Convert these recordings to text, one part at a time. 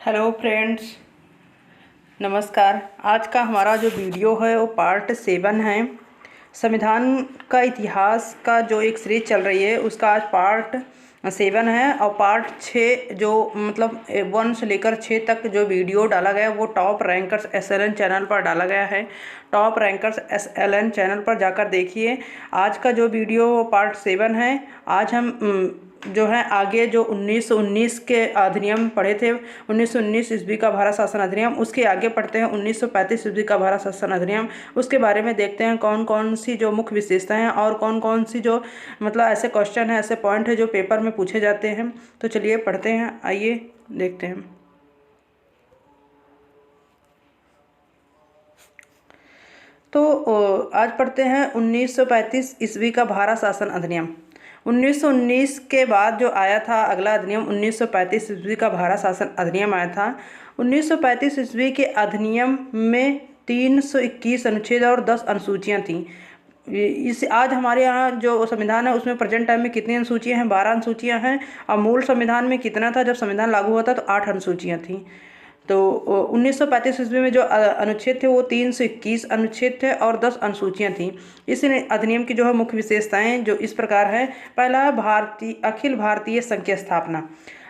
Hello friends, नमस्कार। आज का हमारा जो वीडियो है वो पार्ट 7 है। संविधान का इतिहास का जो एक सीरीज चल रही है उसका आज पार्ट 7 है और पार्ट 6 जो मतलब 1 से लेकर 6 तक जो वीडियो डाला गया वो टॉप रैंकर्स SLN चैनल पर डाला गया है। टॉप रैंकर्स SLN चैनल पर जाकर देखिए। आज का जो वीडियो पार्ट 7 है। आज हम जो है आगे जो 1919 के अधिनियम पढ़े थे, 1919 ईस्वी का भारत शासन अधिनियम, उसके आगे पढ़ते हैं 1935 ईस्वी का भारत शासन अधिनियम। उसके बारे में देखते हैं कौन कौन सी जो मुख्य विशेषताएं हैं और कौन कौन सी जो मतलब ऐसे क्वेश्चन है, ऐसे पॉइंट है जो पेपर में पूछे जाते हैं। तो चलिए पढ़ते हैं, आइए देखते हैं। तो आज पढ़ते हैं 1935 ईस्वी का भारत शासन अधिनियम। 1919 के बाद जो आया था अगला अधिनियम 1935 ईस्वी का भारत शासन अधिनियम आया था। 1935 ईस्वी के अधिनियम में 321 अनुच्छेद और 10 अनुसूचियां थीं। इस आज हमारे यहाँ जो संविधान है उसमें प्रेजेंट टाइम में कितनी अनुसूचियां हैं? 12 अनुसूचियां हैं। और मूल संविधान में कितना था जब संविधान लागू हुआ था? तो 8 अनुसूचियां थीं। तो 1935 ईस्वी में जो अनुच्छेद थे वो 321 अनुच्छेद थे और 10 अनुसूचियां थीं। इस अधिनियम की जो है मुख्य विशेषताएं जो इस प्रकार है। पहला है अखिल भारतीय संघ की स्थापना।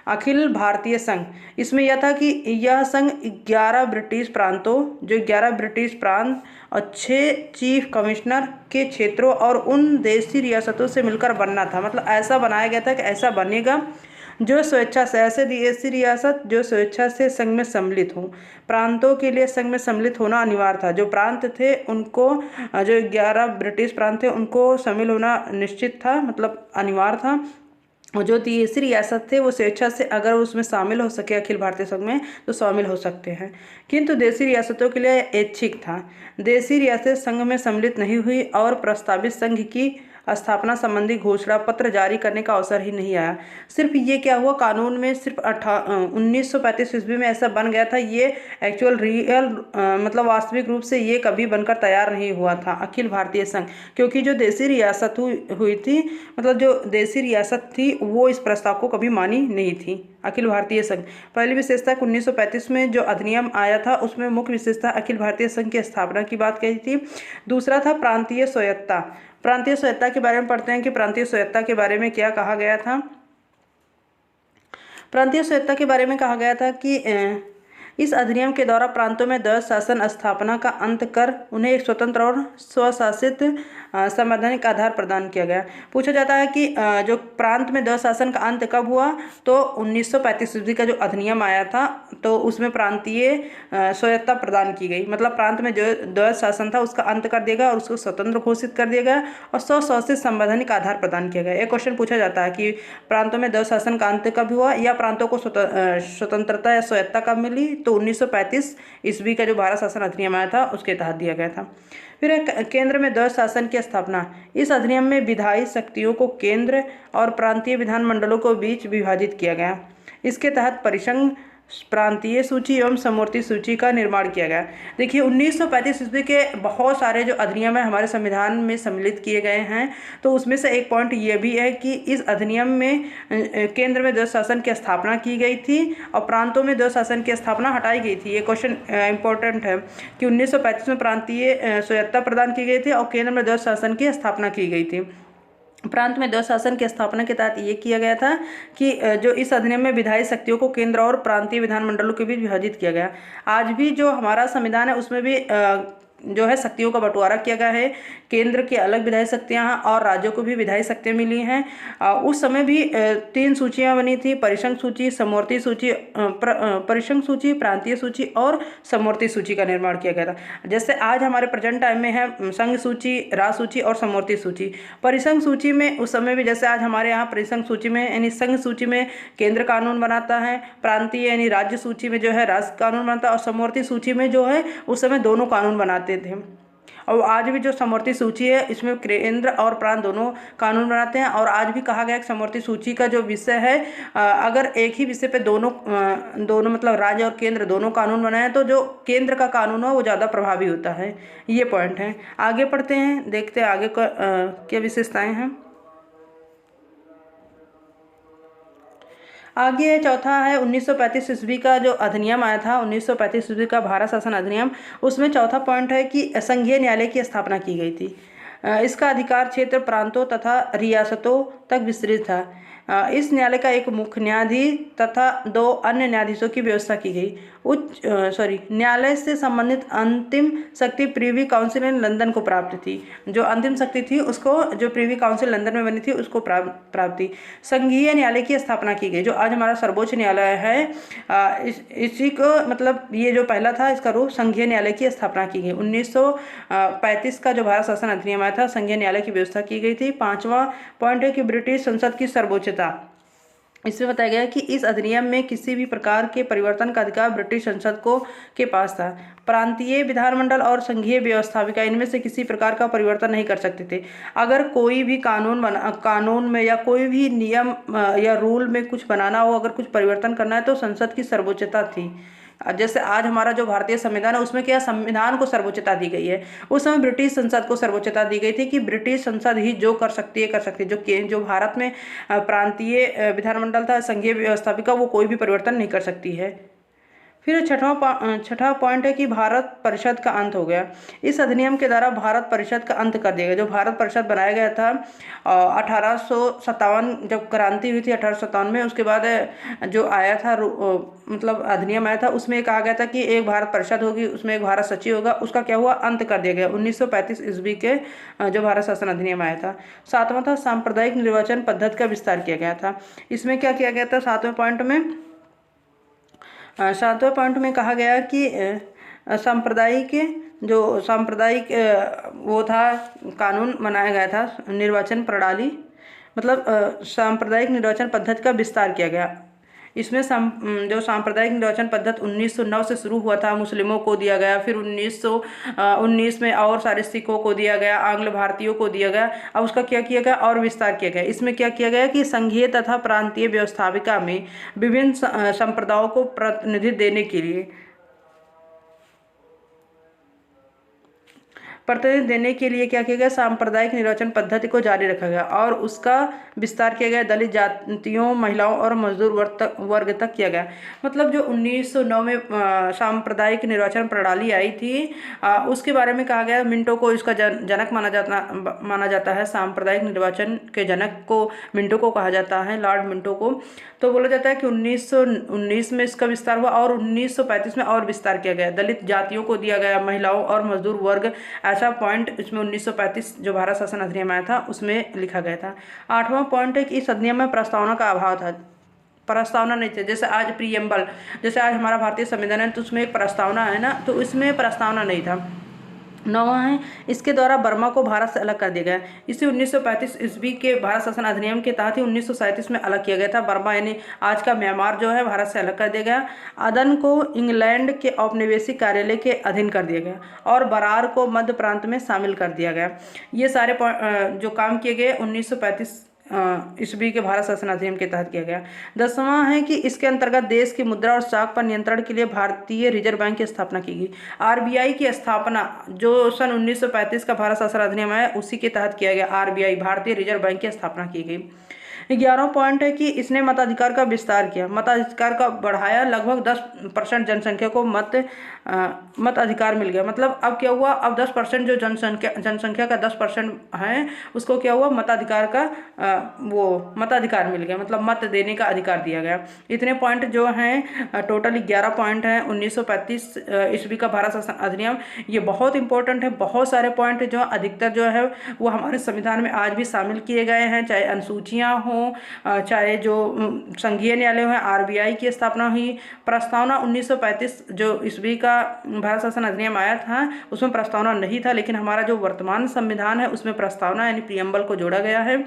अखिल भारतीय संघ, इसमें यह था कि यह संघ 11 ब्रिटिश प्रांतों, जो 11 ब्रिटिश प्रांत और 6 चीफ कमिश्नर के क्षेत्रों और उन देशी रियासतों से मिलकर बनना था। मतलब ऐसा बनाया गया था कि ऐसा बनेगा जो स्वेच्छा से, ऐसे देशी रियासत जो स्वेच्छा से संघ में सम्मिलित हों। प्रांतों के लिए संघ में सम्मिलित होना अनिवार्य था। जो प्रांत थे उनको, जो 11 ब्रिटिश प्रांत थे उनको शामिल होना निश्चित था, मतलब अनिवार्य था। और जो देशी रियासत थे वो स्वेच्छा से अगर उसमें शामिल हो सके अखिल भारतीय संघ में तो शामिल हो सकते हैं, किंतु देशी रियासतों के लिए ऐच्छिक था। देशी रियासत संघ में सम्मिलित नहीं हुई और प्रस्तावित संघ की स्थापना संबंधी घोषणा पत्र जारी करने का अवसर ही नहीं आया। सिर्फ ये क्या हुआ, कानून में सिर्फ 1935 ईस्वी में ऐसा बन गया था। ये एक्चुअल रियल मतलब वास्तविक रूप से ये कभी बनकर तैयार नहीं हुआ था अखिल भारतीय संघ, क्योंकि जो देशी रियासत हुई थी, मतलब जो देशी रियासत थी वो इस प्रस्ताव को कभी मानी नहीं थी। अखिल भारतीय संघ पहली विशेषता 1935 में जो अधिनियम आया था उसमें मुख्य विशेषता अखिल भारतीय संघ की स्थापना की बात कही थी। दूसरा था प्रांतीय स्वायत्तता। प्रांतीय स्वायत्तता के बारे में पढ़ते हैं कि प्रांतीय स्वायत्तता के बारे में क्या कहा गया था। प्रांतीय स्वायत्तता के बारे में कहा गया था कि इस अधिनियम के द्वारा प्रांतों में द्वैध शासन स्थापना का अंत कर उन्हें एक स्वतंत्र और स्वशासित संवैधानिक आधार प्रदान किया गया। पूछा जाता है कि जो प्रांत में द्वैध शासन का अंत कब हुआ? तो 1935 ईस्वी का जो अधिनियम आया था तो उसमें प्रांतीय स्वायत्तता प्रदान की गई। मतलब प्रांत में जो द्वैध शासन था उसका अंत कर दिया गया और उसको स्वतंत्र घोषित कर दिया गया और स्वशासित संवैधानिक आधार प्रदान किया गया। एक क्वेश्चन पूछा जाता है कि प्रांतों में द्वैध शासन का अंत कब हुआ या प्रांतों को स्वतंत्रता या स्वायत्तता कब मिली? तो 1935 ईस्वी का जो भारत शासन अधिनियम आया था उसके तहत दिया गया था। फिर केंद्र में द्वैध शासन की स्थापना। इस अधिनियम में विधायी शक्तियों को केंद्र और प्रांतीय विधानमंडलों को बीच विभाजित किया गया। इसके तहत परिसंघ, प्रांतीय सूची एवं समवर्ती सूची का निर्माण किया गया। देखिए 1935 ईस्वी के बहुत सारे जो अधिनियम है हमारे संविधान में सम्मिलित किए गए हैं। तो उसमें से एक पॉइंट ये भी है कि इस अधिनियम में केंद्र में द्वैध शासन की स्थापना की गई थी और प्रांतों में द्वैध शासन की स्थापना हटाई गई थी। ये क्वेश्चन इंपॉर्टेंट है कि 1935 में प्रांतीय स्वायत्तता प्रदान की गई थी और केंद्र में द्वैध शासन की स्थापना की गई थी। प्रांत में द्वैध शासन की स्थापना के तहत ये किया गया था कि जो इस अधिनियम में विधायी शक्तियों को केंद्र और प्रांतीय विधानमंडलों के बीच विभाजित किया गया। आज भी जो हमारा संविधान है उसमें भी जो है शक्तियों का बंटवारा किया गया है। केंद्र की अलग विधायी शक्तियां हैं और राज्यों को भी विधायी शक्तियां मिली हैं। उस समय भी 3 सूचियां बनी थी, परिसंघ सूची, समवर्ती सूची, परिसंघ सूची, प्रांतीय सूची और समवर्ती सूची का निर्माण किया गया था। जैसे आज हमारे प्रेजेंट टाइम में है संघ सूची, राज्य सूची और समवर्ती सूची। परिसंघ सूची में उस समय भी जैसे आज हमारे यहाँ परिसंघ सूची में यानी संघ सूची में केंद्र कानून बनाता है, प्रांतीय यानी राज्य सूची में जो है राज्य कानून बनाता है और समवर्ती सूची में जो है उस समय दोनों कानून बनाते थे। और आज भी जो समवर्ती सूची है इसमें केंद्र और प्रांत दोनों कानून बनाते हैं। और आज भी कहा गया कि समवर्ती सूची का जो विषय है, अगर एक ही विषय पे दोनों मतलब राज्य और केंद्र दोनों कानून बनाए तो जो केंद्र का कानून हो वो ज़्यादा प्रभावी होता है। ये पॉइंट है। आगे पढ़ते हैं, देखते हैं आगे क्या विशेषताएं हैं। आगे है चौथा है 1935 ईस्वी का जो अधिनियम आया था, 1935 ईस्वी का भारत शासन अधिनियम। उसमें चौथा पॉइंट है कि संघीय न्यायालय की स्थापना की गई थी। इसका अधिकार क्षेत्र प्रांतों तथा रियासतों तक विस्तृत था। इस न्यायालय का एक मुख्य न्यायाधीश तथा 2 अन्य न्यायाधीशों की व्यवस्था की गई। न्यायालय से संबंधित अंतिम शक्ति प्रीवी काउंसिल इन लंदन को प्राप्त थी। जो अंतिम शक्ति थी उसको, जो प्रीवी काउंसिल लंदन में बनी थी, उसको प्राप्त थी। संघीय न्यायालय की स्थापना की गई, जो आज हमारा सर्वोच्च न्यायालय है, इसी को मतलब ये जो पहला था इसका रूप संघीय न्यायालय की स्थापना की गई। 1935 का जो भारत शासन अधिनियम आया था, संघीय न्यायालय की व्यवस्था की गई थी। 5वां पॉइंट है कि ब्रिटिश संसद की सर्वोच्चता। इसमें बताया गया है कि इस अधिनियम में किसी भी प्रकार के परिवर्तन का अधिकार ब्रिटिश संसद के पास था। प्रांतीय विधानमंडल और संघीय व्यवस्थापिका इनमें से किसी प्रकार का परिवर्तन नहीं कर सकते थे। अगर कोई भी कानून में या कोई भी नियम या रूल में कुछ बनाना हो, अगर कुछ परिवर्तन करना है, तो संसद की सर्वोच्चता थी। जैसे आज हमारा जो भारतीय संविधान है उसमें क्या संविधान को सर्वोच्चता दी गई है, उस समय ब्रिटिश संसद को सर्वोच्चता दी गई थी कि ब्रिटिश संसद ही जो कर सकती है। जो भारत में प्रांतीय विधानमंडल था, संघीय व्यवस्थापिका, वो कोई भी परिवर्तन नहीं कर सकती है। फिर छठा पॉइंट है कि भारत परिषद का अंत हो गया। इस अधिनियम के द्वारा भारत परिषद का अंत कर दिया गया। जो भारत परिषद बनाया गया था 1857, जब क्रांति हुई थी 1857 में, उसके बाद जो आया था मतलब अधिनियम आया था, उसमें कहा गया था कि एक भारत परिषद होगी, उसमें एक भारत सचिव होगा। उसका क्या हुआ, अंत कर दिया गया 1935 ईस्वी के जो भारत शासन अधिनियम आया था। 7वां था सांप्रदायिक निर्वाचन पद्धति का विस्तार किया गया था। इसमें क्या किया गया था, 7वें पॉइंट में कहा गया कि सांप्रदायिक वो था, कानून बनाया गया था, निर्वाचन प्रणाली, मतलब सांप्रदायिक निर्वाचन पद्धति का विस्तार किया गया। इसमें जो सांप्रदायिक निर्वाचन पद्धति 1909 से शुरू हुआ था, मुस्लिमों को दिया गया, फिर 1919 में और सारे सिखों को दिया गया, आंग्ल भारतीयों को दिया गया। अब उसका क्या किया गया, और विस्तार किया गया। इसमें क्या किया गया कि संघीय तथा प्रांतीय व्यवस्थापिका में विभिन्न संप्रदायों को प्रतिनिधित्व देने के लिए क्या किया गया, सांप्रदायिक निर्वाचन पद्धति को जारी रखा गया और उसका विस्तार किया गया। दलित जातियों, महिलाओं और मजदूर वर्ग तक किया गया। मतलब जो 1909 में सांप्रदायिक निर्वाचन प्रणाली आई थी, उसके बारे में कहा गया। मिंटो को इसका जनक माना जाता है। सांप्रदायिक निर्वाचन के जनक को मिंटो को कहा जाता है, लॉर्ड मिंटो को। तो बोला जाता है कि 1919 में इसका विस्तार हुआ और 1935 में और विस्तार किया गया। दलित जातियों को दिया गया, महिलाओं और मजदूर वर्ग, ऐसा पॉइंट इसमें 1935 जो भारत शासन अधिनियम आया था उसमें लिखा गया था। 8वां पॉइंट है कि इस अधिनियम में प्रस्तावना का अभाव था। प्रस्तावना नहीं थी, जैसे आज प्रीएम्बल, जैसे आज हमारा भारतीय संविधान है तो उसमें एक प्रस्तावना है ना, तो इसमें प्रस्तावना नहीं था। 9वां है, इसके द्वारा बर्मा को भारत से अलग कर दिया गया। इसे 1935 ईस्वी के भारत शासन अधिनियम के तहत ही 1937 में अलग किया गया था। बर्मा यानी आज का म्यांमार जो है, भारत से अलग कर दिया गया। अदन को इंग्लैंड के औपनिवेशिक कार्यालय के अधीन कर दिया गया और बरार को मध्य प्रांत में शामिल कर दिया गया। ये सारे जो काम किए गए 1935 ईस्वी के भारत शासन अधिनियम के तहत किया गया। 10वां है कि इसके अंतर्गत देश की मुद्रा और स्टॉक पर नियंत्रण के लिए भारतीय रिजर्व बैंक की स्थापना की गई। आरबीआई की स्थापना जो सन 1935 का भारत शासन अधिनियम है उसी के तहत किया गया। आरबीआई, भारतीय रिजर्व बैंक की स्थापना की गई। 11वां पॉइंट है कि इसने मताधिकार का विस्तार किया, मताधिकार का बढ़ाया। लगभग 10% जनसंख्या को मत अधिकार मिल गया। मतलब अब क्या हुआ, अब 10% जो जनसंख्या का 10% है उसको क्या हुआ, मताधिकार मिल गया, मतलब मत देने का अधिकार दिया गया। इतने पॉइंट जो हैं, टोटल 11 पॉइंट हैं 1935 ईस्वी का भारत शासन अधिनियम। ये बहुत इंपॉर्टेंट है। बहुत सारे पॉइंट जो अधिकतर जो है वो हमारे संविधान में आज भी शामिल किए गए हैं, चाहे अनुसूचियाँ हों, चाहे जो संघीय न्यायालय है, आरबीआई की स्थापना हुई। प्रस्तावना 1935 जो ईस्वी का भारत शासन अधिनियम आया था उसमें प्रस्तावना नहीं था, लेकिन हमारा जो वर्तमान संविधान है उसमें प्रस्तावना यानी प्रीएम्बल को जोड़ा गया है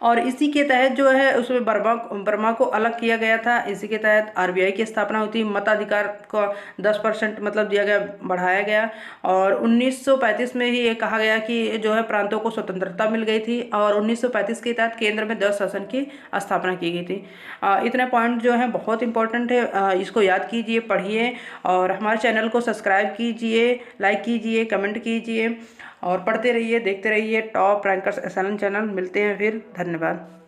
और इसी के तहत जो है उसमें बर्मा को अलग किया गया था। इसी के तहत आरबीआई की स्थापना होती, मताधिकार को 10% मतलब दिया गया, बढ़ाया गया। और 1935 में ही ये कहा गया कि जो है प्रांतों को स्वतंत्रता मिल गई थी और 1935 के तहत केंद्र में 10 शासन की स्थापना की गई थी। इतने पॉइंट जो हैं बहुत इंपॉर्टेंट है, इसको याद कीजिए, पढ़िए और हमारे चैनल को सब्सक्राइब कीजिए, लाइक कीजिए, कमेंट कीजिए और पढ़ते रहिए, देखते रहिए टॉप रैंकर्स SLN चैनल। मिलते हैं फिर, धन्यवाद।